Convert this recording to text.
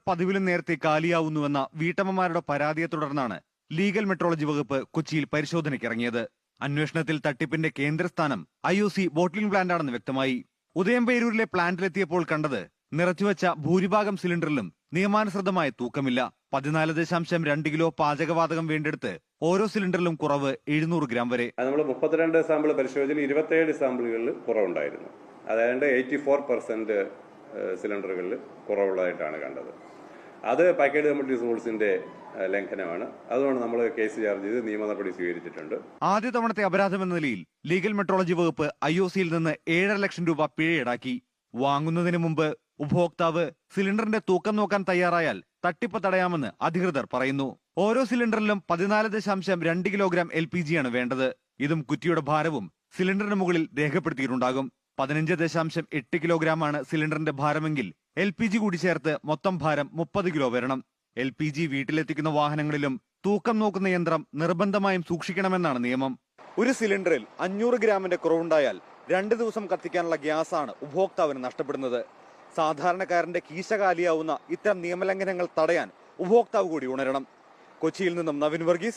പതിവിലും നേരത്തെ കാലിയാവുന്നുവെന്ന വീട്ടമ്മമാരുടെ പരാതിയെ തുടർന്നാണ് ലീഗൽ മെട്രോളജി വകുപ്പ് കൊച്ചിയിൽ പരിശോധനയ്ക്കിറങ്ങിയത്. അന്വേഷണത്തിൽ തട്ടിപ്പിന്റെ കേന്ദ്രസ്ഥാനം IOC ബോട്ട്ലിംഗ് പ്ലാന്റാണെന്ന് വ്യക്തമായി. ഉദയംപേരൂരിലെ പ്ലാന്റിലെത്തിയപ്പോൾ കണ്ടത് നിറച്ചുവെച്ച ഭൂരിഭാഗം സിലിണ്ടറിലും നിയമാനുസൃതമായ തൂക്കമില്ല. 14.2 കിലോ പാചകവാതകം വേണ്ടെടുത്ത് ഓരോ സിലിണ്ടറിലും കുറവ് 700 ഗ്രാം വരെ. നമ്മൾ 32 സാമ്പിൾ പരിശോധനയിൽ 27 സാമ്പിളുകളിൽ കുറവുണ്ടായിരുന്നു. അതായത് 84% സിലിണ്ടറുകളിൽ കുറവുള്ളതായിട്ടാണ് കണ്ടത്. അത് പാക്കേജ് കമ്മിറ്റി റൂൾസിന്റെ ലംഘനമാണ്. അതുകൊണ്ട് നമ്മൾ കേസ് ചാർജ് ചെയ്ത് നിയമ നടപടി സ്വീകരിച്ചിട്ടുണ്ട്. ആദ്യ തവണത്തെ അപരാധം എന്ന നിലയിൽ ലീഗൽ മെട്രോളജി വകുപ്പ് IOCയിൽ നിന്ന് 7.5 ലക്ഷം രൂപ പിഴ ഈടാക്കി. വാങ്ങുന്നതിന് മുമ്പ് ഉപഭോക്താവ് സിലിണ്ടറിന്റെ തൂക്കം നോക്കാൻ തയ്യാറായാൽ തട്ടിപ്പ് തടയാമെന്ന് അധികൃതർ പറയുന്നു. ഓരോ സിലിണ്ടറിലും 14.2 കിലോഗ്രാം LPG ആണ് വേണ്ടത്. ഇതും കുറ്റിയുടെ ഭാരവും സിലിണ്ടറിന് മുകളിൽ രേഖപ്പെടുത്തിയിട്ടുണ്ടാകും. 15.8 കിലോഗ്രാമാണ് സിലിണ്ടറിന്റെ ഭാരമെങ്കിൽ LPG കൂടി ചേർത്ത് മൊത്തം ഭാരം 30 കിലോ വരണം. LPG വീട്ടിലെത്തിക്കുന്ന വാഹനങ്ങളിലും തൂക്കം നോക്കുന്ന യന്ത്രം നിർബന്ധമായും സൂക്ഷിക്കണമെന്നാണ് നിയമം. ഒരു സിലിണ്ടറിൽ 500 ഗ്രാമിന്റെ കുറവുണ്ടായാൽ 2 ദിവസം കത്തിക്കാനുള്ള ഗ്യാസാണ് ഉപഭോക്താവിന് നഷ്ടപ്പെടുന്നത്. സാധാരണക്കാരന്റെ കീശ കാലിയാവുന്ന ഇത്തരം നിയമലംഘനങ്ങൾ തടയാൻ ഉപഭോക്താവ് കൂടി ഉണരണം. കൊച്ചിയിൽ നിന്നും നവീൻ വർഗീസ്.